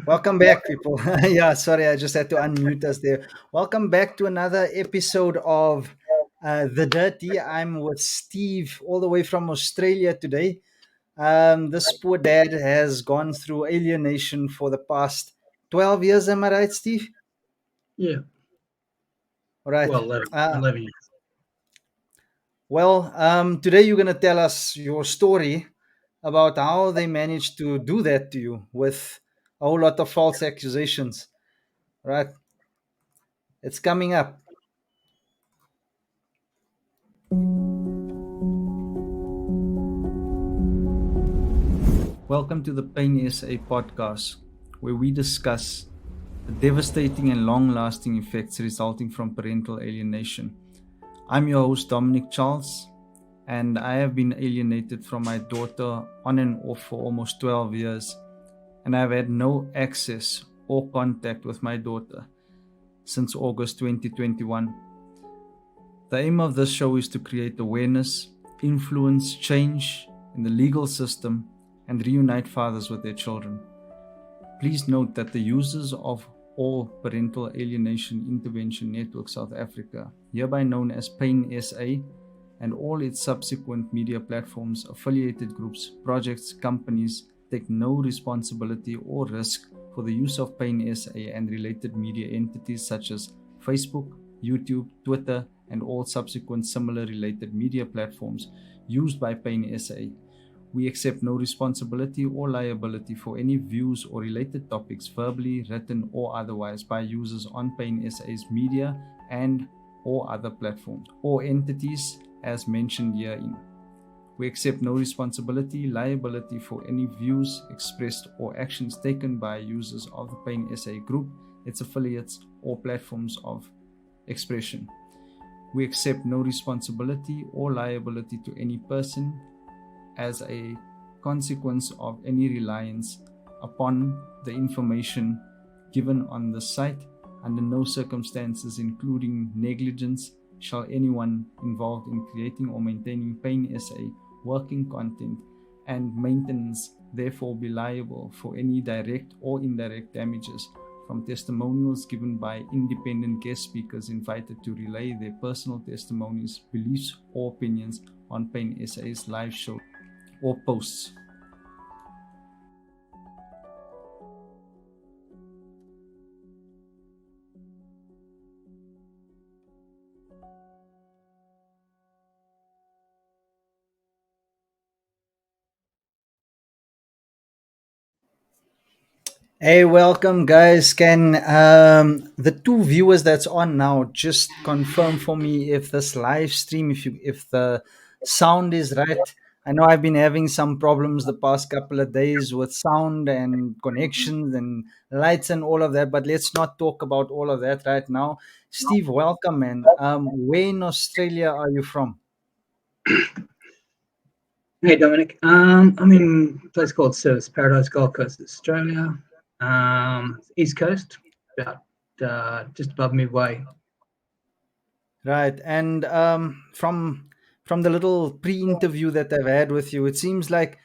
Welcome back, people. Yeah, sorry, I just had to unmute us there. Welcome back to another episode of The Dirty. I'm with Steve, all the way from Australia today. This poor dad has gone through alienation for the past 12 years. Am I right, Steve? Yeah, All right. well, 11, Uh, 11 years. today you're going to tell us your story about how they managed to do that to you with a whole lot of false accusations. Right? It's coming up. Welcome to the Pain SA podcast, where we discuss the devastating and long lasting effects resulting from parental alienation. I'm your host, Dominic Charles, and I have been alienated from my daughter on and off for almost 12 years, and I've had no access or contact with my daughter since August 2021. The aim of this show is to create awareness, influence change in the legal system, and reunite fathers with their children. Please note that the users of all parental alienation intervention network South Africa, hereby known as PAIN SA, and all its subsequent media platforms, affiliated groups, projects, companies, take no responsibility or risk for the use of PAIN SA and related media entities such as Facebook, YouTube, Twitter, and all subsequent similar related media platforms used by PAIN SA. We accept no responsibility or liability for any views or related topics verbally, written, or otherwise by users on PAIN SA's media and or other platforms or entities as mentioned herein. We accept no responsibility, liability for any views expressed or actions taken by users of the PAIN SA group, its affiliates, or platforms of expression. We accept no responsibility or liability to any person as a consequence of any reliance upon the information given on the site. Under no circumstances, including negligence, shall anyone involved in creating or maintaining PAIN SA working content and maintenance therefore be liable for any direct or indirect damages from testimonials given by independent guest speakers invited to relay their personal testimonies, beliefs, or opinions on PAIN SA's live show or posts. Hey, welcome, guys. Can the two viewers that's on now just confirm for me if this live stream, if the sound is right? I know I've been having some problems the past couple of days with sound and connections and lights and all of that, but let's not talk about all of that right now. Steve, welcome, man. Where in Australia are you from? Hey, Dominic. I'm in a place called Service Paradise, Gold Coast, Australia. East Coast, about just above midway. Right, and from the little pre-interview that I've had with you, it seems like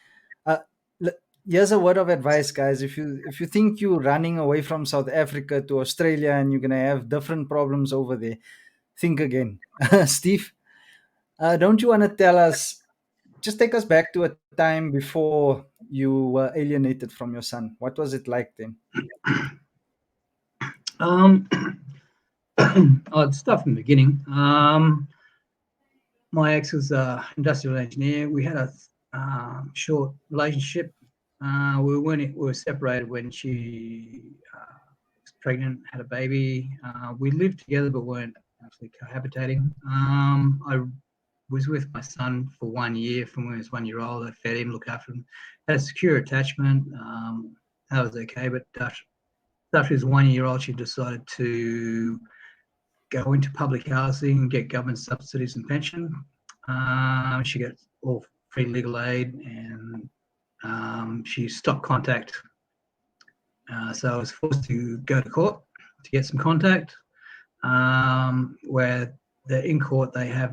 uh, l- here's a word of advice, guys. If you think you're running away from South Africa to Australia and you're gonna have different problems over there, think again. Steve, don't you want to tell us? Just take us back to a time before you were alienated from your son. What was it like then? Um, I'd start from the beginning. My ex was an industrial engineer. We had a short relationship. We were separated when she was pregnant, had a baby. We lived together but weren't actually cohabitating. I was with my son for 1 year from when he was 1 year old. I fed him, looked after him, had a secure attachment. That was okay, but after he was 1 year old, she decided to go into public housing and get government subsidies and pension. She got all free legal aid, and she stopped contact. So I was forced to go to court to get some contact, where in court they have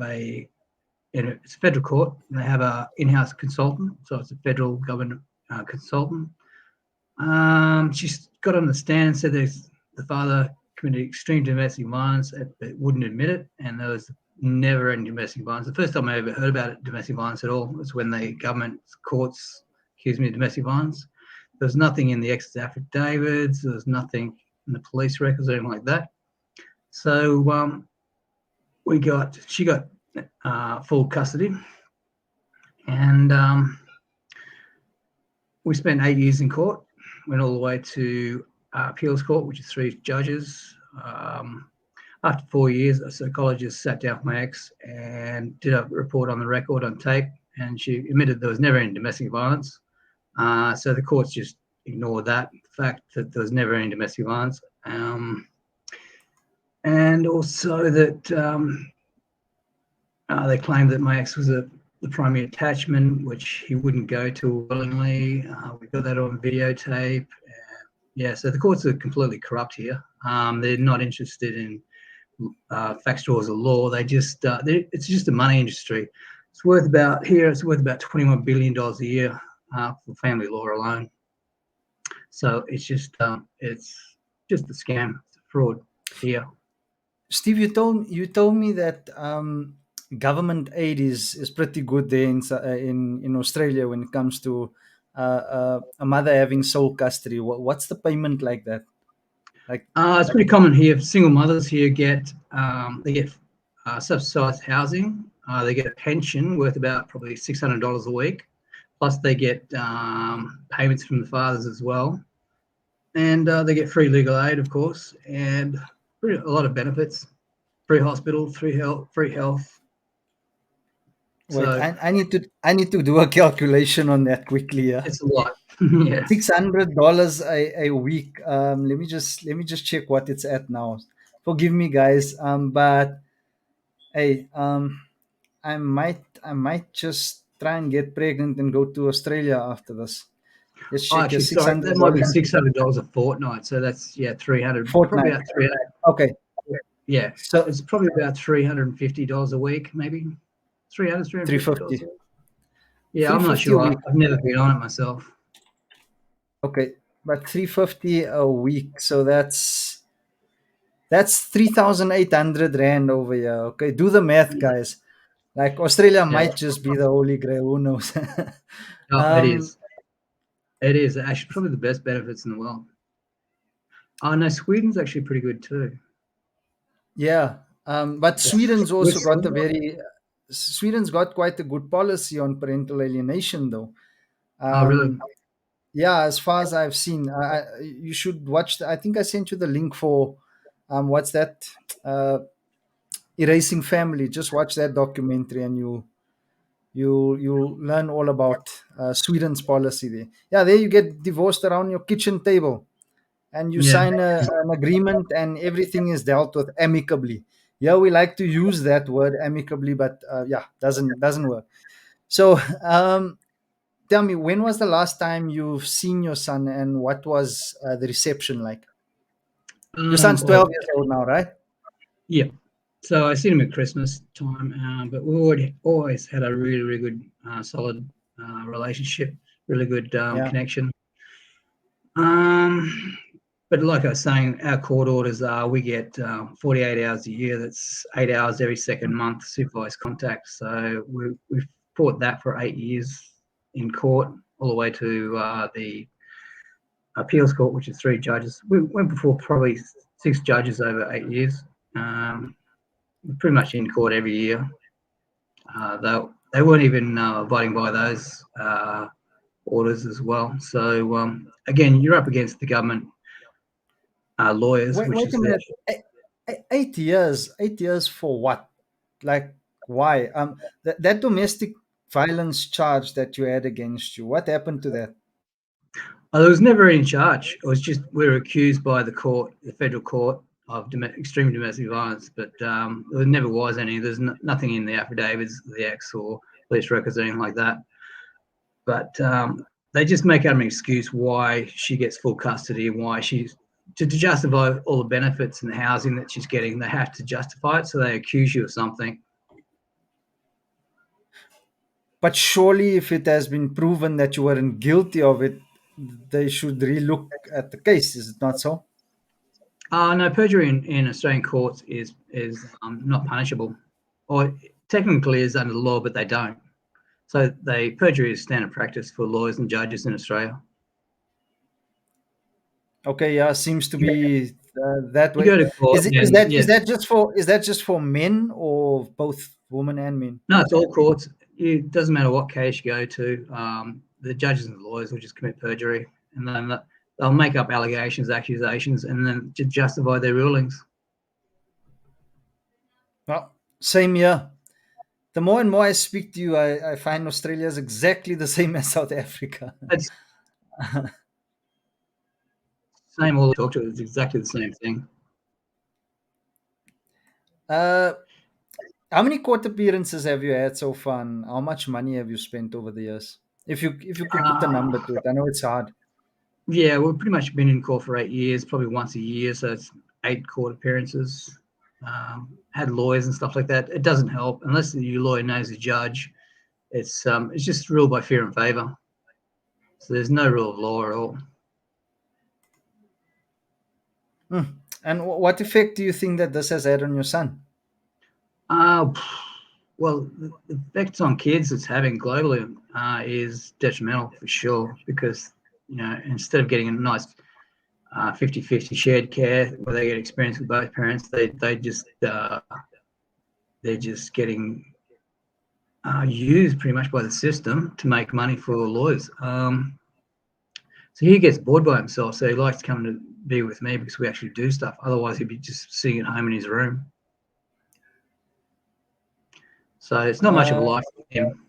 it's a federal court. They have a in-house consultant, so it's a federal government consultant She's got on the stand and said there's the father committed extreme domestic violence, but wouldn't admit it, and there was never any domestic violence. The first time I ever heard about it, domestic violence at all, was when the government courts accused me of domestic violence. There was nothing in the ex affidavits. There was nothing in the police records or anything like that. So she got full custody, and we spent 8 years in court. Went all the way to appeals court, which is 3 judges. After 4 years, a psychologist sat down with my ex and did a report on the record on tape, and she admitted there was never any domestic violence. So the courts just ignored that fact that there was never any domestic violence. And also that they claimed that my ex was the primary attachment, which he wouldn't go to willingly. We got that on videotape. Yeah, so the courts are completely corrupt here. They're not interested in facts, laws, or law. They just it's just a money industry. It's worth about $21 billion a year for family law alone. So it's just a scam, it's a fraud here. Steve, you told me that government aid is pretty good there in Australia when it comes to a mother having sole custody. What's the payment like that? It's pretty common here. Single mothers here get subsidised housing. They get a pension worth about probably $600 a week. Plus they get payments from the fathers as well. And they get free legal aid, of course, and a lot of benefits. Free hospital, free health. Wait, so, I need to do a calculation on that quickly. Yeah, it's a lot. Yes. $600 a week. Let me just check what it's at now. Forgive me, guys. But hey, I might just try and get pregnant and go to Australia after this. Let's check. Actually, sorry, that might be $600 a fortnight. So that's $300. Probably about $300. Okay. Yeah. So it's probably about $350 a week, maybe. $350. Yeah, I'm not sure. I've never been on it myself. Okay, but $350 a week. So that's 3,800 rand over here. Okay, do the math, guys. Like Australia might just be the holy grail. Who knows? It is. It is actually probably the best benefits in the world. Oh no, Sweden's actually pretty good too. Yeah, but Sweden's also Sweden's got quite a good policy on parental alienation, though. Oh, really? Yeah, as far as I've seen, you should watch. I think I sent you the link for what's that? Erasing Family. Just watch that documentary, and you'll learn all about Sweden's policy there. Yeah, there you get divorced around your kitchen table, and you sign an agreement, and everything is dealt with amicably. Yeah, we like to use that word amicably, but doesn't work. So, tell me, when was the last time you've seen your son, and what was the reception like? Your son's 12 years old now, right? Yeah. So I seen him at Christmas time, but we always had a really, really good, solid relationship, really good connection. But like I was saying, our court orders are we get 48 hours a year. That's 8 hours every second month, supervised contact. So we've fought that for 8 years in court, all the way to the appeals court, which is 3 judges. We went before probably 6 judges over 8 years. We're pretty much in court every year. They weren't even abiding by those orders as well. So again, you're up against the government lawyers. Wait a minute. 8 years. 8 years for what? Like, why? That domestic violence charge that you had against you, what happened to that? There was never any charge. It was just we were accused by the court, the federal court, of extreme domestic violence, but there never was any. There's nothing in the affidavits, the ex or police records or anything like that. But they just make out an excuse why she gets full custody and why she's to justify all the benefits and the housing that she's getting. They have to justify it, so they accuse you of something. But surely, if it has been proven that you weren't guilty of it, they should relook at the case. Is it not so? No, perjury in Australian courts is not punishable, or technically is under the law, but they don't. So perjury is standard practice for lawyers and judges in Australia. Okay, yeah, seems to be that You way. go to court, and yeah, Is that just for men or both women and men? no, it's all courts. It doesn't matter what case you go to. The judges and the lawyers will just commit perjury, and then they'll make up allegations, accusations, and then to justify their rulings. Well, same here. The more and more I speak to you, I find Australia is exactly the same as South Africa. It's same all I talk to. It's exactly the same thing. Uh, how many court appearances have you had so far, and how much money have you spent over the years? If you could put a number to it, I know it's hard. Yeah, we've pretty much been in court for 8 years, probably once a year, so it's 8 court appearances. Had lawyers and stuff like that. It doesn't help unless your lawyer knows the judge. It's just ruled by fear and favour. So there's no rule of law at all. And what effect do you think that this has had on your son? Well, the effects on kids it's having globally is detrimental for sure, because instead of getting a nice 50-50 shared care where they get experience with both parents, they're just getting used pretty much by the system to make money for lawyers. So he gets bored by himself, so he likes to come to be with me because we actually do stuff. Otherwise, he'd be just sitting at home in his room. So it's not much of a life for him.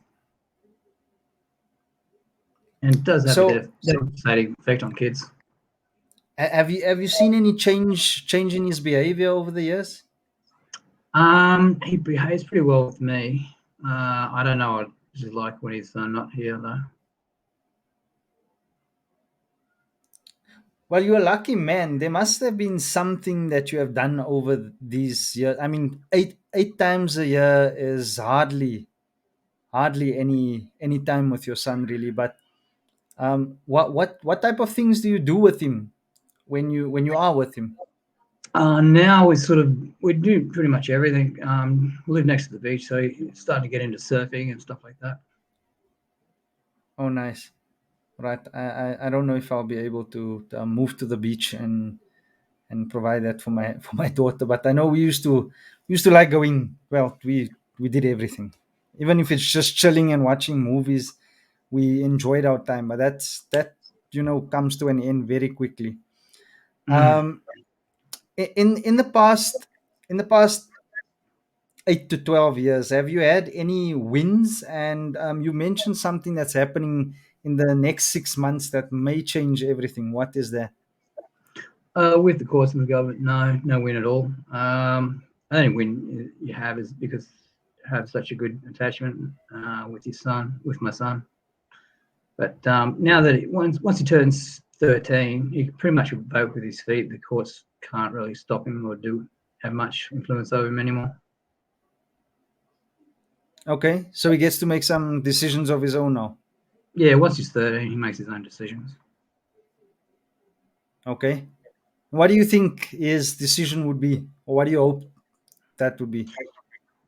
And it does have a devastating effect on kids. Have you seen any change in his behavior over the years? He behaves pretty well with me. I don't know what he's like when he's not here, though. Well, you're a lucky man. There must have been something that you have done over these years. I mean, eight times a year is hardly any time with your son, really. But what type of things do you do with him when you are with him? Now we do pretty much everything. We live next to the beach, so he's starting to get into surfing and stuff like that. Oh, nice. Right. I don't know if I'll be able to move to the beach and provide that for my daughter, but I know we used to like going. Well, we did everything, even if it's just chilling and watching movies. We enjoyed our time, but that comes to an end very quickly. Um, in the past 8 to 12 years, have you had any wins? And you mentioned something that's happening in the next 6 months that may change everything. What is that? With the courts and the government, no win at all. The only win you have is because you have such a good attachment with my son. But now that once he turns 13, he pretty much will vote with his feet. The courts can't really stop him or have much influence over him anymore. Okay, so he gets to make some decisions of his own now. Yeah, once he's 13, he makes his own decisions. Okay. What do you think his decision would be, or what do you hope that would be?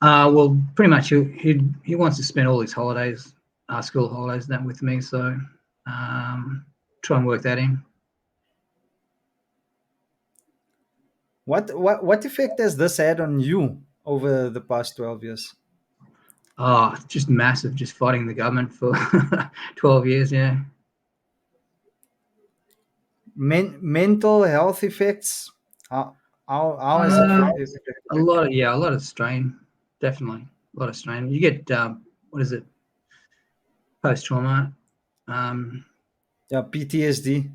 Well, pretty much he wants to spend all his holidays, school holidays, that with me. So try and work that in. What effect has this had on you over the past 12 years? Oh, just massive, just fighting the government for 12 years, yeah. Mental health effects? How has it affected? A lot of strain, definitely. A lot of strain. You get, what is it? Post-trauma. Yeah, PTSD.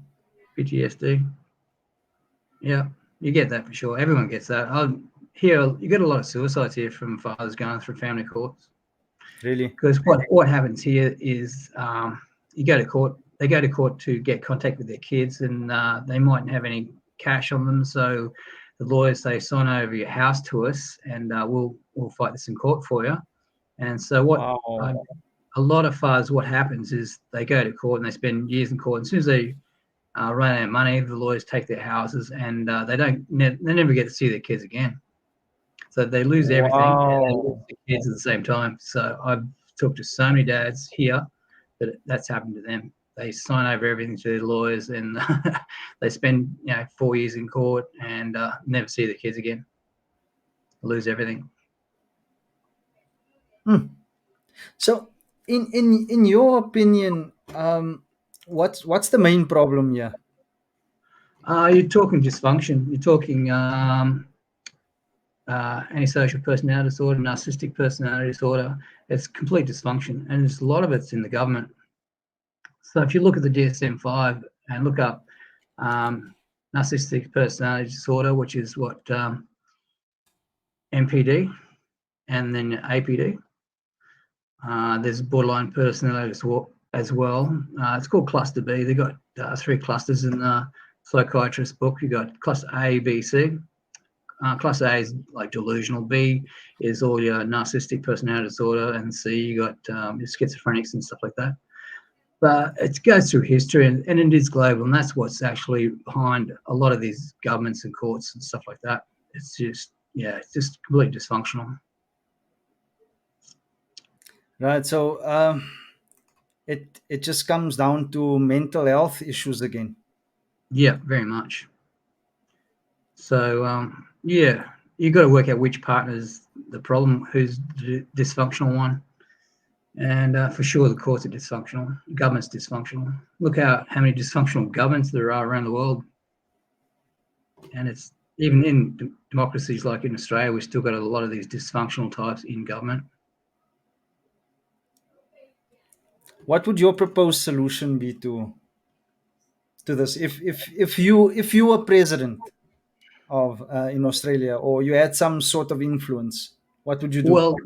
PTSD. Yeah, you get that for sure. Everyone gets that. Here, you get a lot of suicides here from fathers going through family courts. Really? Because what happens here is you go to court. They go to court to get contact with their kids, and they mightn't have any cash on them. So the lawyers say, sign over your house to us, and we'll fight this in court for you. And so what Wow. a lot of fathers, what happens is they go to court and they spend years in court. As soon as they run out of money, the lawyers take their houses, and they never get to see their kids again. So they lose everything and they lose Wow. the kids at the same time. So I've talked to so many dads here that's happened to them. They sign over everything to their lawyers, and they spend 4 years in court and never see their kids again. Lose everything. So, in your opinion, what's the main problem here? You're talking dysfunction. You're talking antisocial personality disorder, narcissistic personality disorder. It's complete dysfunction, and a lot of it's in the government. So if you look at the DSM-5 and look up narcissistic personality disorder, which is what MPD, and then APD. There's borderline personality as well. It's called Cluster B. They've got 3 clusters in the psychiatrist book. You've got Cluster A, B, C. Cluster A is like delusional. B is all your narcissistic personality disorder, and C you got your schizophrenics and stuff like that. But it goes through history, and it is global, and that's what's actually behind a lot of these governments and courts and stuff like that. It's just completely dysfunctional. Right. So it just comes down to mental health issues again. Yeah, very much. So you got to work out which partner's the problem, who's the dysfunctional one, and for sure the courts are dysfunctional, government's dysfunctional. Look how many dysfunctional governments there are around the world, and it's even in democracies like in Australia, we've still got a lot of these dysfunctional types in government. What would your proposed solution be to this? If you were president of in Australia, or you had some sort of influence, what would you do? Well,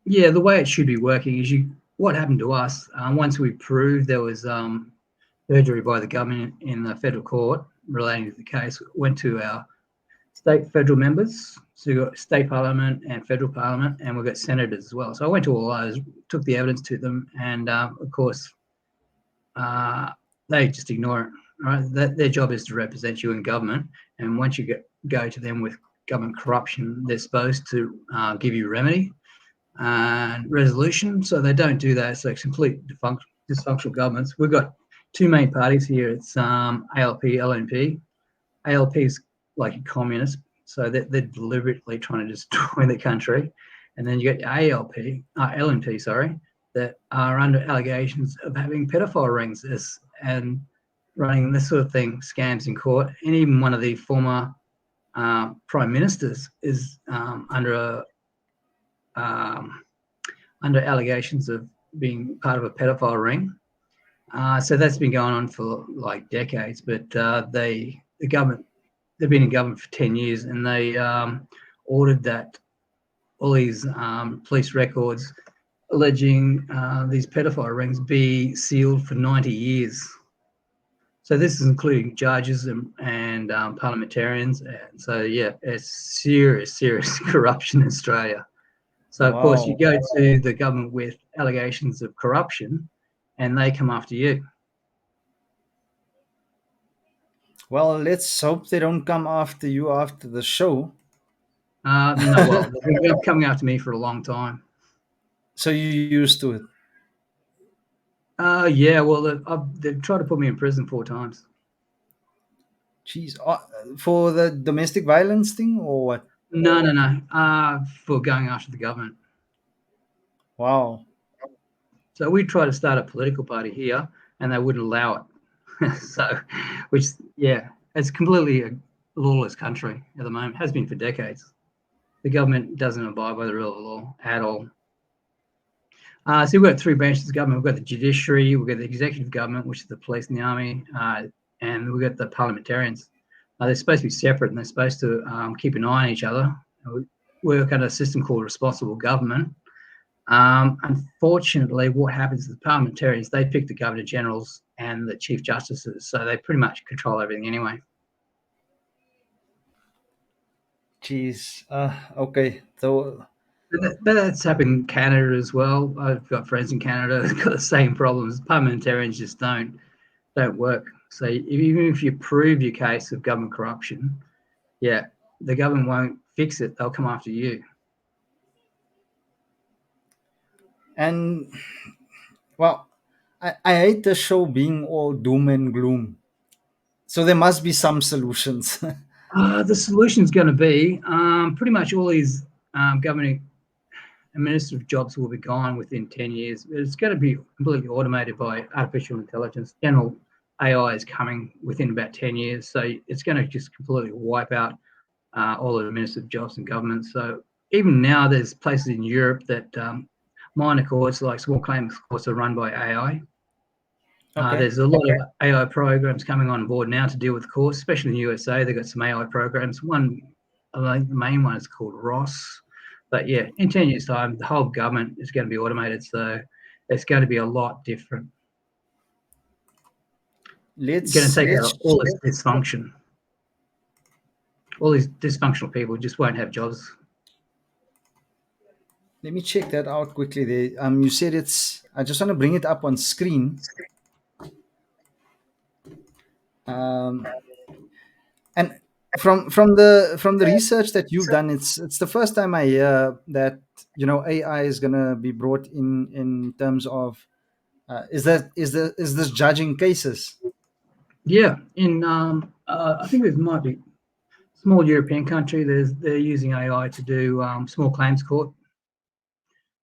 yeah, the way it should be working is what happened to us, once we proved there was perjury by the government in the federal court relating to the case, went to our federal members. So you've got state parliament and federal parliament, and we've got senators as well. So I went to all those, took the evidence to them, and of course, they just ignore it. Right? Their job is to represent you in government, and once you go to them with government corruption, they're supposed to give you remedy and resolution. So they don't do that. So it's complete dysfunctional governments. We've got 2 main parties here. It's ALP, LNP. ALP is like a communist, so they're deliberately trying to destroy the country. And then you get LNP, sorry, that are under allegations of having pedophile rings and running this sort of thing, scams in court. And even one of the former prime ministers is under allegations of being part of a pedophile ring. So that's been going on for like decades. But the government, they've been in government for 10 years, and they ordered that all these police records alleging these pedophile rings be sealed for 90 years. So this is including judges and parliamentarians. And so, yeah, it's serious corruption in Australia. So, of course, you go to the government with allegations of corruption, and they come after you. Well, let's hope they don't come after you after the show. No, well, they've been coming after me for a long time. So you're used to it. Yeah, well, they've tried to put me in prison 4 times. Jeez, for the domestic violence thing or what? No, for going after the government. Wow. So we tried to start a political party here, and they wouldn't allow it. So, it's completely a lawless country at the moment. Has been for decades. The government doesn't abide by the rule of law at all. So we've got 3 branches of government. We've got the judiciary, we've got the executive government, which is the police and the army, and we've got the parliamentarians. They're supposed to be separate, and they're supposed to keep an eye on each other. We work under a system called responsible government. Unfortunately, what happens is the parliamentarians, they pick the governor generals and the chief justices, so they pretty much control everything anyway. Jeez. Okay. So That's happened in Canada as well. I've got friends in Canada that got the same problems. Parliamentarians just don't work. So even if you prove your case of government corruption, yeah, the government won't fix it. They'll come after you. And well, I hate the show being all doom and gloom. So there must be some solutions. The solution's going to be pretty much all these government administrative jobs will be gone within 10 years. It's going to be completely automated by artificial intelligence. General AI is coming within about 10 years. So it's going to just completely wipe out all the administrative jobs in government. So even now, there's places in Europe that minor courts, like small claims courts, are run by AI. Okay. There's a lot of AI programs coming on board now to deal with courts, especially in the USA. They've got some AI programs. One, I think the main one is called Ross. But yeah, in 10 years' time, the whole government is going to be automated. So it's going to be a lot different. It's going to take Let's out all this dysfunction. All these dysfunctional people just won't have jobs. let me check that out quickly. There, you said it's. I just want to bring it up on screen. Um, and from the research that you've done, it's the first time I hear that AI is going to be brought in terms of is this judging cases. Yeah, in I think there might be small European country. They're using AI to do small claims court.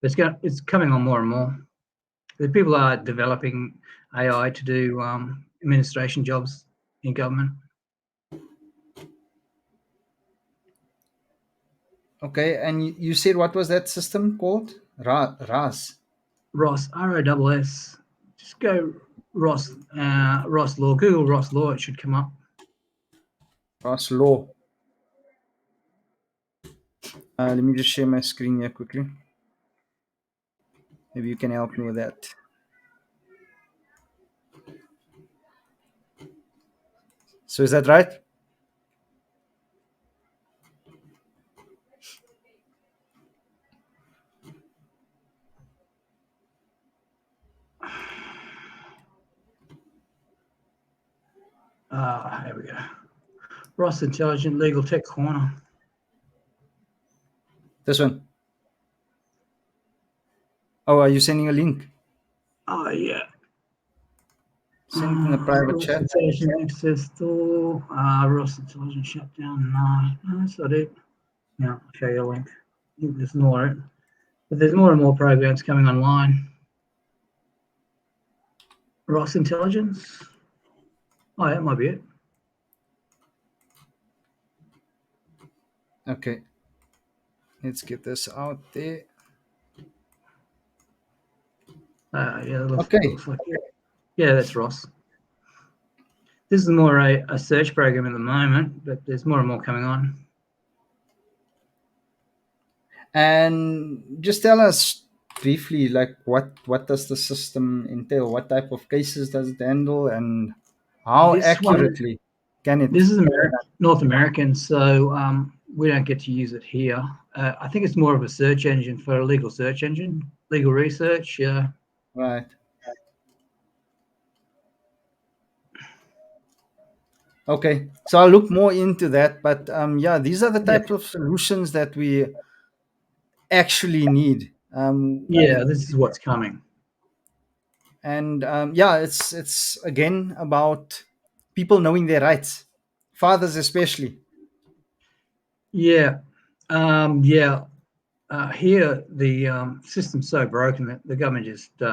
It's coming on more and more. The people are developing AI to do administration jobs in government. Okay, and you said what was that system called? RAS. Ross, ROSS. Just go Ross Law. Google Ross Law. It should come up. RAS law. Let me just share my screen here quickly. Maybe you can help me with that. So is that right? Here we go. Ross Intelligent Legal Tech Corner. This one. Oh, are you sending a link? Oh yeah. Send it in the private Ross chat. Intelligent Access to Ross Intelligent Shutdown. No, that's not it. Yeah, I'll show you a link. I think there's more. But there's more and more programs coming online. Ross Intelligence. Oh, that might be it. Okay. Let's get this out there. Yeah, Okay. looks like it. Yeah, that's Ross. This is more a search program at the moment, but there's more and more coming on. And just tell us briefly, like what does the system entail? What type of cases does it handle, and how This one, accurately can it? this is North American, so we don't get to use it here. I think it's more of a search engine for a legal search engine, legal research. Right. Okay. So I'll look more into that. But yeah, these are the Yeah, types of solutions that we actually need. yeah, this is what's coming. And yeah, it's again about people knowing their rights, fathers especially. Yeah, yeah. Here, the system's so broken that the government just they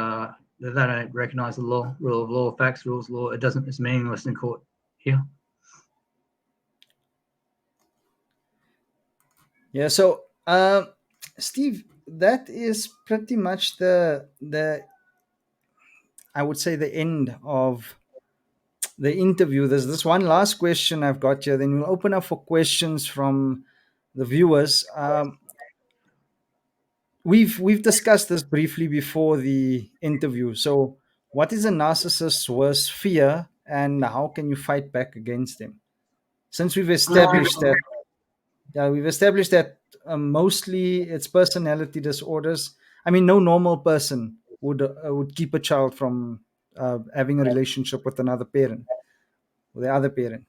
don't recognise the law, rule of law, facts, rules, law. It doesn't. It's meaningless in court here. Yeah. So, Steve, that is pretty much the I would say the end of the interview. There's this one last question I've got here. Then we'll open up for questions from the viewers. We've discussed this briefly before the interview. So, what is a narcissist's worst fear, and how can you fight back against them? Since we've established that, yeah, we've established that mostly it's personality disorders. I mean, no normal person would keep a child from having a relationship with another parent, with the other parent.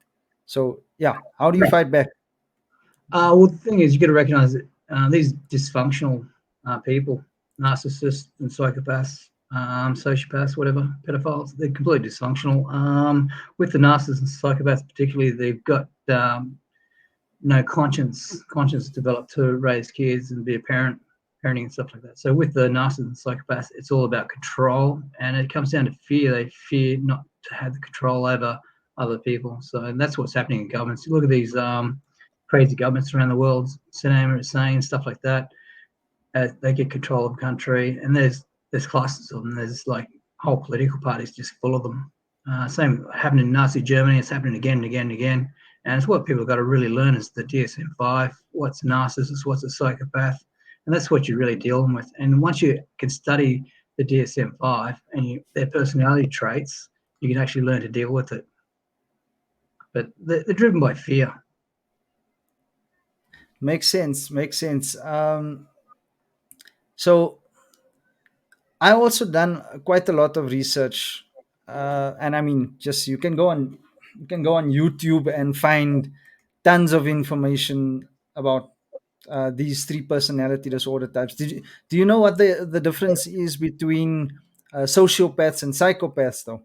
So yeah, how do you fight back? Well, the thing is, you got to recognize that these dysfunctional people, narcissists and psychopaths, sociopaths, whatever, pedophiles, they're completely dysfunctional. With the narcissists and psychopaths, particularly, they've got no conscience developed to raise kids and be a parent, parenting and stuff like that. So with the narcissists and psychopaths, it's all about control, and it comes down to fear. They fear not to have the control over other people. So and that's what's happening in governments. You look at these crazy governments around the world, Saddam Hussein, stuff like that. They get control of the country, and there's classes of them. There's like whole political parties just full of them. Same happened in Nazi Germany. It's happening again and again and again. And it's what people have got to really learn is the DSM-5, what's a narcissist, what's a psychopath, and that's what you're really dealing with. And once you can study the DSM-5 and their personality traits, you can actually learn to deal with it. But they're driven by fear. Makes sense. Makes sense. So I also done quite a lot of research, and I mean, just you can go on YouTube and find tons of information about these three personality disorder types. Do you know what the difference is between sociopaths and psychopaths, though?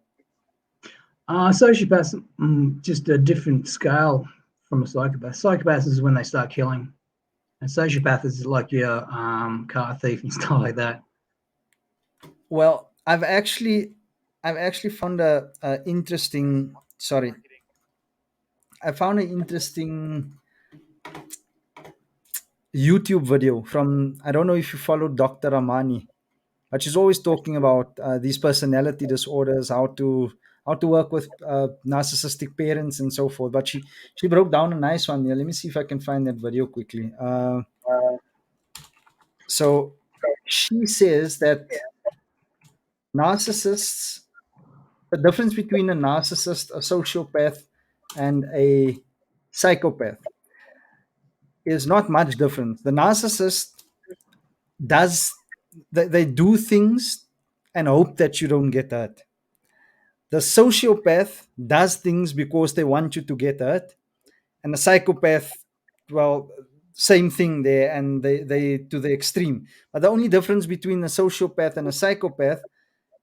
Sociopaths, just a different scale from a psychopath. Psychopath is when they start killing. A sociopath is like your car thief and stuff like that. Well, I've actually found a interesting. Sorry, I found an interesting YouTube video from, I don't know if you follow Dr. Ramani, but she's always talking about these personality disorders, how to work with narcissistic parents and so forth. But she broke down a nice one here. Let me see if I can find that video quickly. So she says that narcissists, the difference between a narcissist, a sociopath, and a psychopath is not much different. The narcissist does they do things and hope that you don't get hurt. The sociopath does things because they want you to get hurt, and the psychopath, well, same thing there, and they to the extreme. But the only difference between a sociopath and a psychopath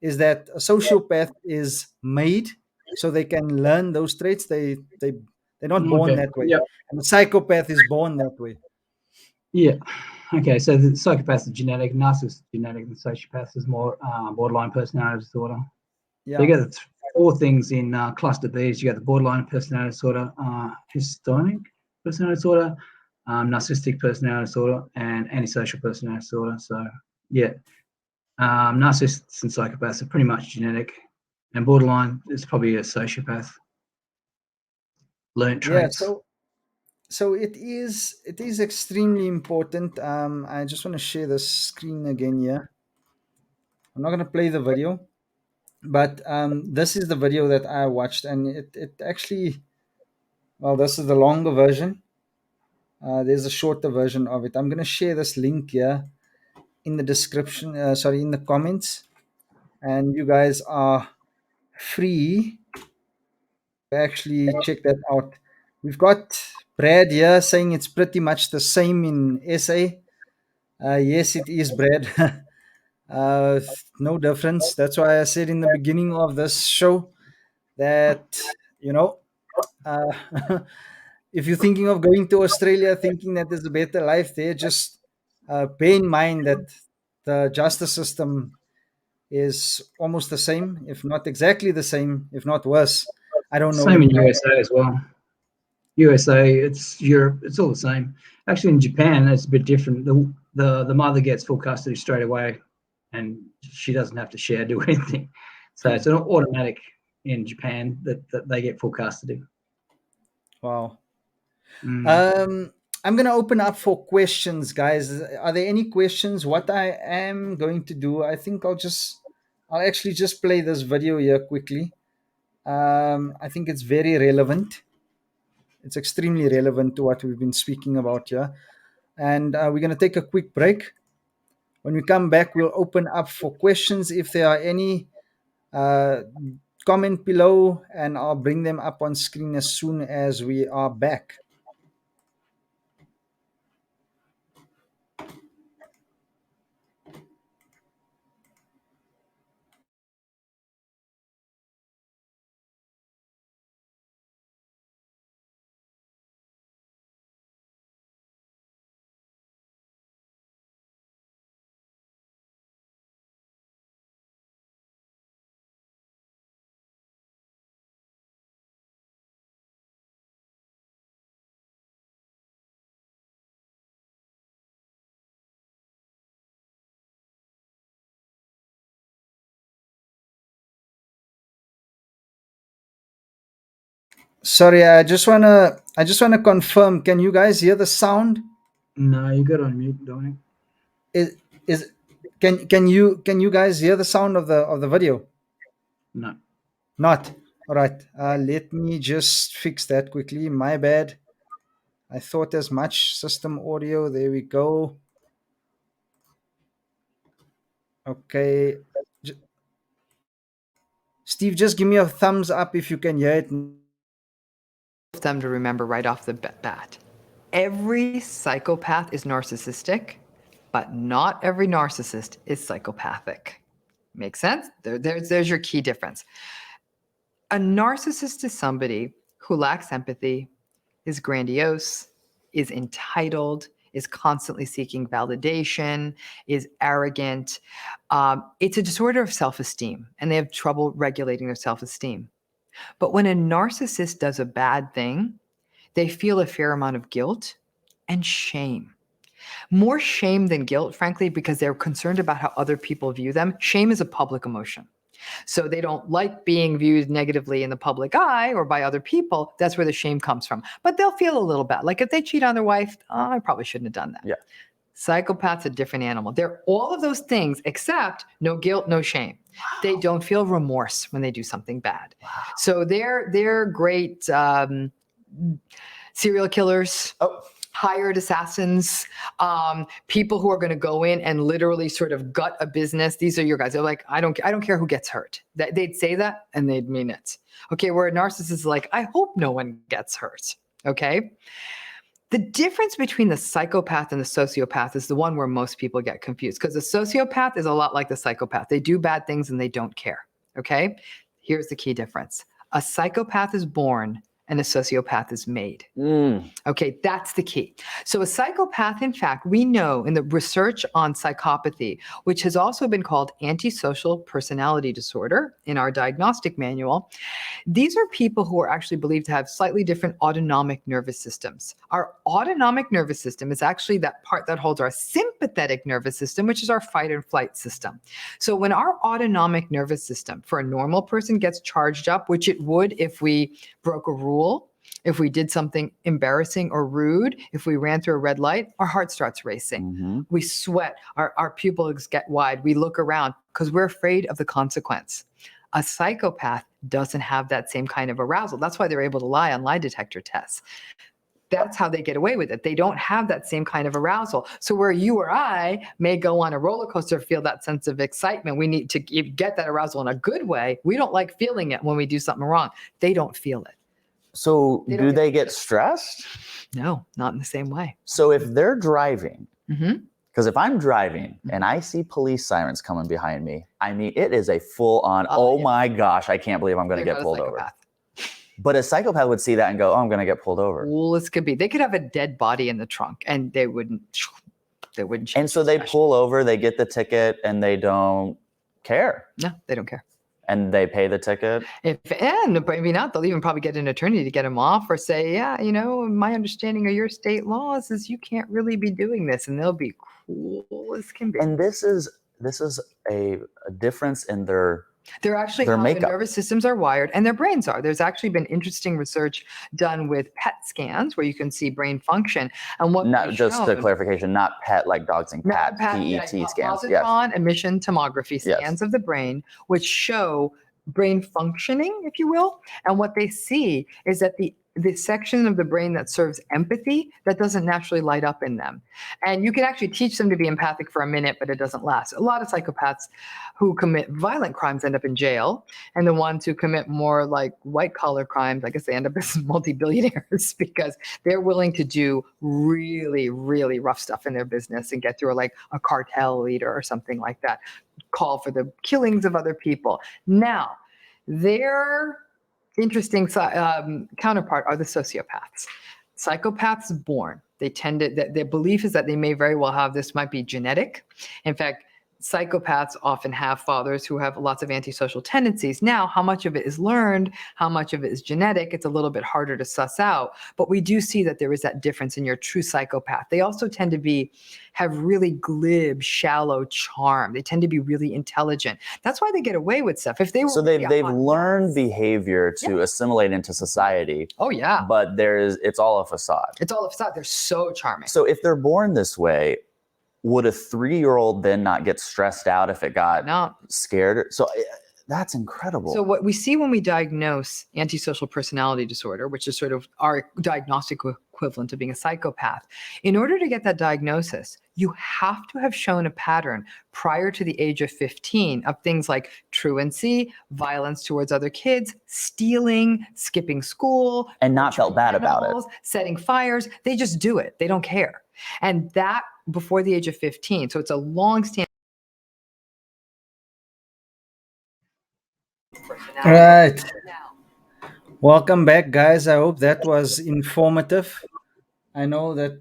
is that a sociopath is made so they can learn those traits. They're not born Okay. that way, Yeah. and the psychopath is born that way. Yeah. Okay. So the psychopath is genetic, narcissist is genetic, and sociopath is more borderline personality disorder. So you Yeah. got the four things in cluster B's. You got the borderline personality disorder, histonic personality disorder, narcissistic personality disorder, and antisocial personality disorder. So yeah, narcissists and psychopaths are pretty much genetic, and borderline is probably a sociopath. Learned Yeah. traits. So it is extremely important. I just want to share the screen again here. I'm not going to play the video, but this is the video that I watched, and it actually, well, this is the longer version. There's a shorter version of it. I'm going to share this link here in the description. Sorry, in the comments, and you guys are free to actually check that out. We've got Brad here saying it's pretty much the same in SA. Yes, it is, Brad. uh, no difference. That's why I said in the beginning of this show that, you know, uh, if you're thinking of going to Australia, thinking that there's a better life there, just bear in mind that the justice system is almost the same, if not exactly the same, if not worse. I don't know Same in anymore. USA as well. USA, it's Europe, it's all the same. Actually, in Japan, it's a bit different. The mother gets full custody straight away, and she doesn't have to share do anything. So it's an automatic in Japan that they get full custody. Wow. Mm. I'm going to open up for questions, guys. Are there any questions? What I am going to do, I think I'll actually just play this video here quickly. I think it's very relevant. It's extremely relevant to what we've been speaking about here. and we're going to take a quick break. When we come back, we'll open up for questions if there are any. Comment below, and I'll bring them up on screen as soon as we are back. Sorry, I just wanna confirm. Can you guys hear the sound? No, you got on mute, Dominic. Is can you guys hear the sound of the video? No. Not. All right. Let me just fix that quickly. My bad. I thought as much. System audio. There we go. Okay. Steve, just give me a thumbs up if you can hear it. Them to remember right off the bat. Every psychopath is narcissistic, but not every narcissist is psychopathic. Makes sense? There's your key difference. A narcissist is somebody who lacks empathy, is grandiose, is entitled, is constantly seeking validation, is arrogant. It's a disorder of self-esteem, and they have trouble regulating their self-esteem. But when a narcissist does a bad thing, they feel a fair amount of guilt and shame. More shame than guilt, frankly, because they're concerned about how other people view them. Shame is a public emotion. So they don't like being viewed negatively in the public eye or by other people. That's where the shame comes from. But they'll feel a little bad. Like if they cheat on their wife, oh, I probably shouldn't have done that. Yeah. Psychopath's a different animal. They're all of those things except no guilt, no shame. Wow. They don't feel remorse when they do something bad. Wow. So they're great serial killers. Oh. Hired assassins, people who are going to go in and literally sort of gut a business. These are your guys. They're like, I don't care who gets hurt. They'd say that and they'd mean it. Okay, where a narcissist is like, I hope no one gets hurt. Okay. The difference between the psychopath and the sociopath is the one where most people get confused, because the sociopath is a lot like the psychopath. They do bad things and they don't care. Okay. Here's the key difference. A psychopath is born and a sociopath is made. Okay, that's the key. So a psychopath, in fact, we know in the research on psychopathy, which has also been called antisocial personality disorder in our diagnostic manual, these are people who are actually believed to have slightly different autonomic nervous systems. Our autonomic nervous system is actually that part that holds our sympathetic nervous system, which is our fight and flight system. So when our autonomic nervous system for a normal person gets charged up, which it would if we broke a rule, if we did something embarrassing or rude, if we ran through a red light, our heart starts racing. Mm-hmm. We sweat, our pupils get wide, we look around because we're afraid of the consequence. A psychopath doesn't have that same kind of arousal. That's why they're able to lie on lie detector tests. That's how they get away with it. They don't have that same kind of arousal. So where you or I may go on a roller coaster, feel that sense of excitement, we need to get that arousal in a good way. We don't like feeling it when we do something wrong. They don't feel it. So do they get stressed? No, not in the same way. So if they're driving, Mm-hmm. because if I'm driving and I see police sirens coming behind me, I mean, it is a full on, oh my gosh, I can't believe I'm going to get pulled over. But a psychopath would see that and go, oh, I'm going to get pulled over. Cool as could be. They could have a dead body in the trunk and they wouldn't change. And so they pull over, they get the ticket and they don't care. No, they don't care. And they pay the ticket? And maybe not. They'll even probably get an attorney to get them off or say, yeah, you know, my understanding of your state laws is you can't really be doing this. And they'll be cool as can be. And this is a difference in their They're actually how their nervous systems are wired and their brains are. There's actually been interesting research done with PET scans where you can see brain function. And what not just the clarification, not PET like dogs and cats, PET scans. Positron emission tomography scans of the brain, which show brain functioning, if you will. And what they see is that the the section of the brain that serves empathy that doesn't naturally light up in them. And you can actually teach them to be empathic for a minute, but it doesn't last. A lot of psychopaths who commit violent crimes end up in jail. And the ones who commit more like white collar crimes, I guess they end up as multi-billionaires because they're willing to do really, really rough stuff in their business and get through like a cartel leader or something like that. Call for the killings of other people. Now, their interesting counterpart are the sociopaths. Psychopaths born. They tend to, their belief is that they may very well have, this might be genetic. In fact, psychopaths often have fathers who have lots of antisocial tendencies. Now, how much of it is learned, how much of it is genetic, it's a little bit harder to suss out. But we do see that there is that difference in your true psychopath. They also tend to have really glib, shallow charm. They tend to be really intelligent. That's why they get away with stuff. If they were they've learned behavior to assimilate into society. Oh yeah. But it's all a facade. It's all a facade. They're so charming. So if they're born this way, would a 3-year-old then not get stressed out if it got scared? So that's incredible. So what we see when we diagnose antisocial personality disorder, which is sort of our diagnostic equivalent of being a psychopath, in order to get that diagnosis, you have to have shown a pattern prior to the age of 15 of things like truancy, violence towards other kids, stealing, skipping school, and not felt bad about it, setting fires. They just do it. They don't care. And that before the age of 15. So it's a long-standing. Right. Welcome back, guys. I hope that was informative. I know that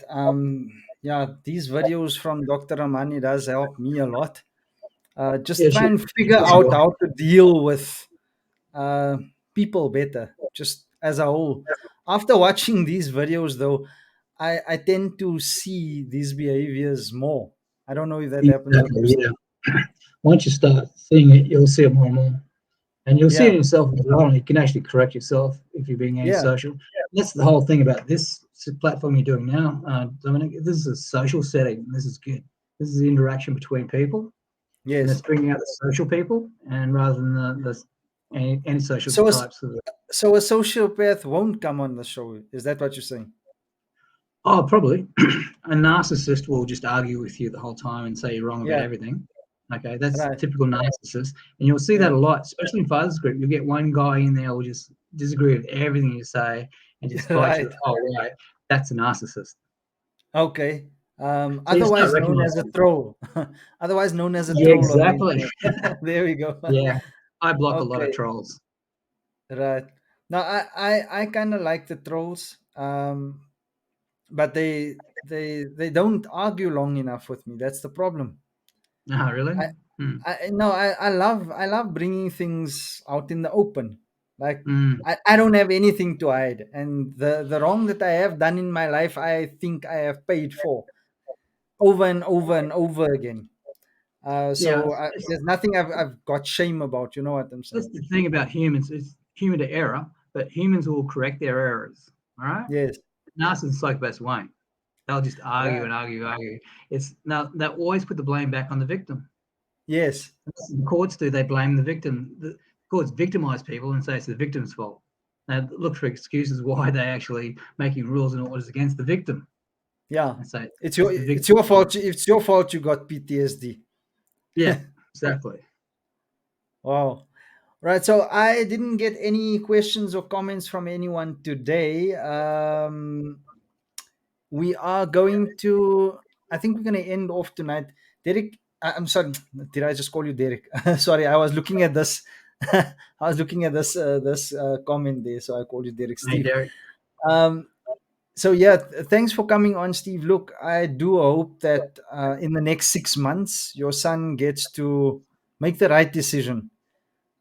these videos from Dr. Ramani does help me a lot. Just try and figure out how to deal with people better, just as a whole. After watching these videos, though, I tend to see these behaviors more. I don't know if that happens. Yeah. Once you start seeing it, you'll see it more and more. And you'll see it in yourself as well. And you can actually correct yourself if you're being antisocial. That's the whole thing about this platform you're doing now, Dominic. This is a social setting. This is good. This is the interaction between people. Yes. And it's bringing out the social people, and rather than the antisocial types. So a sociopath won't come on the show. Is that what you're saying? Oh, probably. A narcissist will just argue with you the whole time and say you're wrong about everything. Okay, that's typical narcissist. And you'll see that a lot, especially in Father's Group. You'll get one guy in there who will just disagree with everything you say and just fight you the whole way. That's a narcissist. Okay. Otherwise known as a troll. Otherwise known as a troll. Exactly. There we go. Yeah. I block a lot of trolls. Right. Now I kind of like the trolls. But they don't argue long enough with me. That's the problem. Oh, really? I love bringing things out in the open. Like I don't have anything to hide, and the wrong that I have done in my life, I think I have paid for over and over and over again. There's nothing I've got shame about. You know what I'm saying? That's the thing about humans. It's human to error, but humans will correct their errors. All right? Yes. Narcissists and psychopaths won't. They'll just argue and argue. They'll always put the blame back on the victim. Yes. The courts do. They blame the victim. The courts victimize people and say it's the victim's fault. They look for excuses why they're actually making rules and orders against the victim. Yeah. So it's your fault. It's your fault you got PTSD. Yeah, exactly. Wow. Right. So I didn't get any questions or comments from anyone today. We are going to, I think we're going to end off tonight. Derek, I'm sorry, did I just call you Derek? Sorry, I was looking at this. I was looking at this comment there, so I called you Derek. Steve. Hey, Derek. So yeah, thanks for coming on, Steve. Look, I do hope that in the next 6 months, your son gets to make the right decision.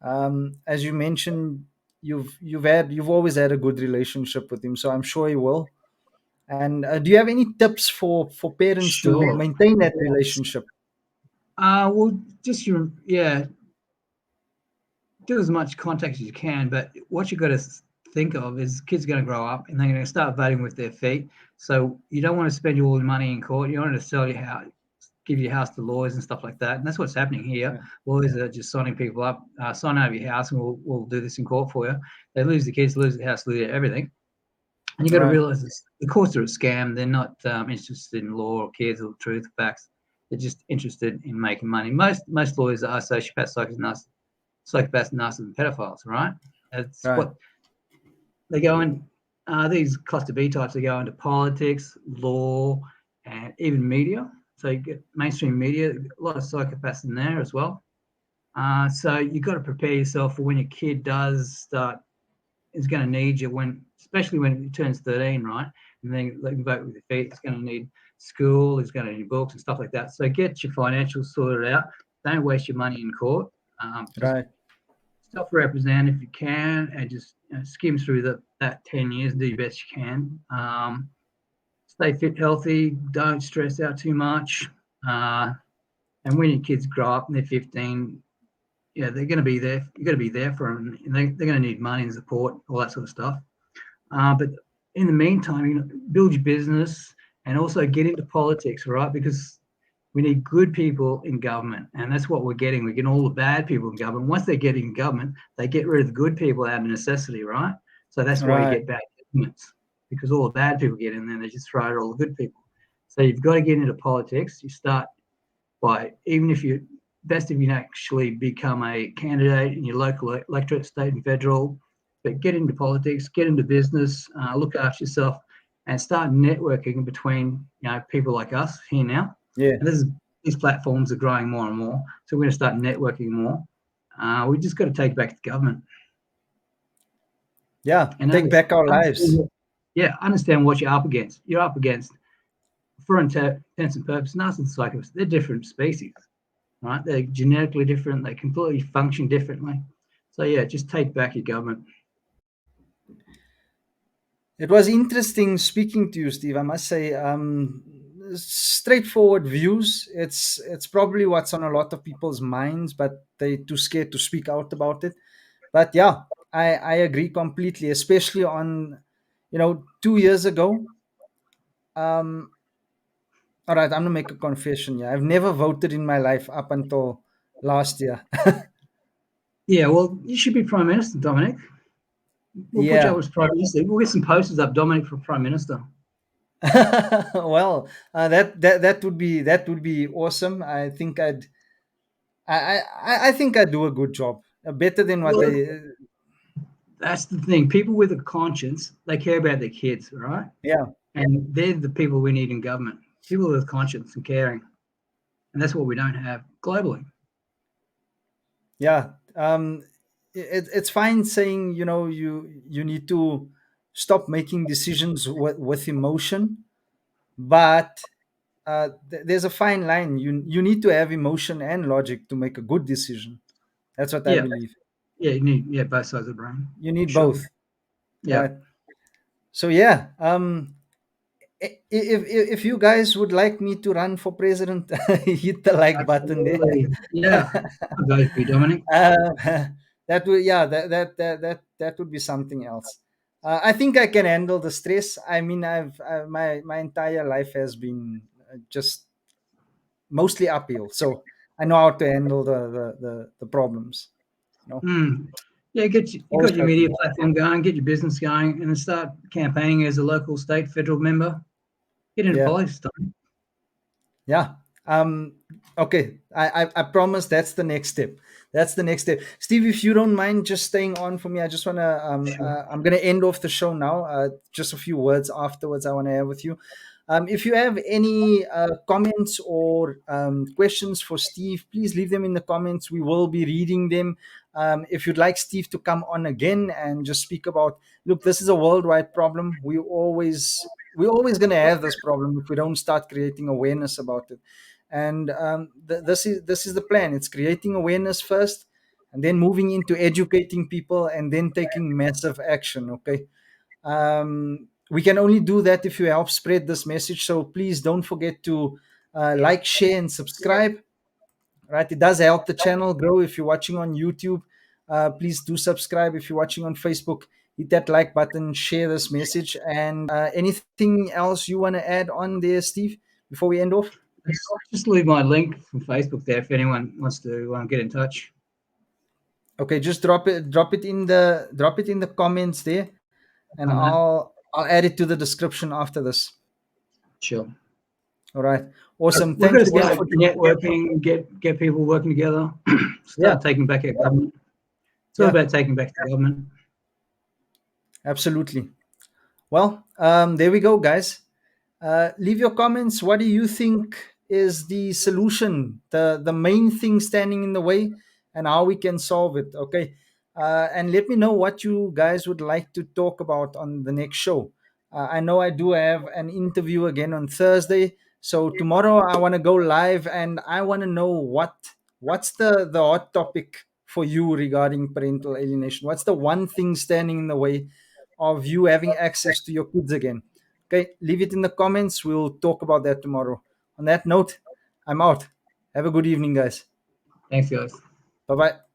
As you mentioned, you've always had a good relationship with him, so I'm sure he will. And do you have any tips for parents to maintain that relationship? Well, just do as much contact as you can. But what you've got to think of is kids are going to grow up and they're going to start voting with their feet. So you don't want to spend all your money in court. You don't want to sell your house, give your house to lawyers and stuff like that. And that's what's happening here. Yeah. Lawyers are just signing people up, sign over your house, and we'll do this in court for you. They lose the kids, lose the house, lose everything. And you got to Right. realize this, the courts are a scam. They're not interested in law or cares or truth, facts. They're just interested in making money. Most lawyers are sociopaths, psychopaths, narcissists, and pedophiles, right? That's Right. what they go in. These cluster B types, they go into politics, law, and even media. So you get mainstream media, a lot of psychopaths in there as well. So you've got to prepare yourself for when your kid does start, is going to need you especially when he turns 13, right? And then they can vote with their feet. It's going to need school, it's going to need books and stuff like that. So get your financials sorted out. Don't waste your money in court. Right. Self-represent if you can, and just skim through that 10 years, do your best you can. Stay fit, healthy, don't stress out too much. And when your kids grow up and they're 15, they're going to be there. You've got to be there for them. And they're going to need money and support, all that sort of stuff. But in the meantime, build your business and also get into politics, right? Because we need good people in government, and that's what we're getting. We're getting all the bad people in government. Once they get in government, they get rid of the good people out of necessity, right? So that's why you get bad governments, because all the bad people get in there and they just throw out all the good people. So you've got to get into politics. You start by, even if you best if you can actually become a candidate in your local electorate, state and federal, but get into politics, get into business, look after yourself, and start networking between people like us here now. Yeah. And these platforms are growing more and more, so we're going to start networking more. We just got to take back the government. Yeah, and take back our lives. Understand what you're up against. You're up against, for intents and purposes, narcissists and psychopaths. They're different species, right? They're genetically different. They completely function differently. So just take back your government. It was interesting speaking to you, Steve. I must say, straightforward views. It's probably what's on a lot of people's minds, but they're too scared to speak out about it. But yeah, I agree completely, especially on, 2 years ago. All right, I'm gonna make a confession. Yeah, I've never voted in my life up until last year. Yeah, well, you should be Prime Minister, Dominic. We'll put you up as Prime Minister. We'll get some posters up, Dominic for Prime Minister. Well, that would be awesome. I think I think I do a good job, better than what they. That's the thing. People with a conscience, they care about their kids, right? Yeah. And they're the people we need in government. People with conscience and caring, and that's what we don't have globally. Yeah. It's fine saying you need to stop making decisions with emotion, but there's a fine line. You need to have emotion and logic to make a good decision. That's what I believe. Yeah, you need both sides of the brain. You need both. Yeah. Right? So if you guys would like me to run for president, hit the like button there. Yeah, I'll vote for you, Dominic. That would be something else. I think I can handle the stress. I mean, my entire life has been just mostly uphill, so I know how to handle the problems. Yeah, you got your media platform going, get your business going, and then start campaigning as a local, state, federal member. Get into politics. Yeah. Okay. I promise that's the next step. Steve, if you don't mind just staying on for me, I just want to, I'm going to end off the show now. Just a few words afterwards I want to have with you. If you have any comments or questions for Steve, please leave them in the comments. We will be reading them. If you'd like Steve to come on again and just speak about, look, this is a worldwide problem. We're always going to have this problem if we don't start creating awareness about it. And this is the plan. It's creating awareness first, and then moving into educating people, and then taking massive action. Okay. We can only do that if you help spread this message. So please don't forget to like, share, and subscribe. Right, it does help the channel grow. If you're watching on YouTube, please do subscribe. If you're watching on Facebook, hit that like button, share this message. And anything else you want to add on there, Steve, before we end off? Just leave my link from Facebook there if anyone wants to get in touch. Okay, just drop it in the comments there, and I'll I'll add it to the description after this. Sure. All right. Awesome. We're Thanks going to again start for networking, get people working together, start taking back our government. It's all about taking back the government. Absolutely. Well, there we go, guys. Leave your comments. What do you think is the solution, the main thing standing in the way, and how we can solve it? Okay. And let me know what you guys would like to talk about on the next show. I know I do have an interview again on Thursday. So tomorrow I want to go live, and I want to know what's the hot topic for you regarding parental alienation. What's the one thing standing in the way of you having access to your kids again? Okay, leave it in the comments. We'll talk about that tomorrow. On that note, I'm out. Have a good evening, guys. Thanks, guys. Bye-bye.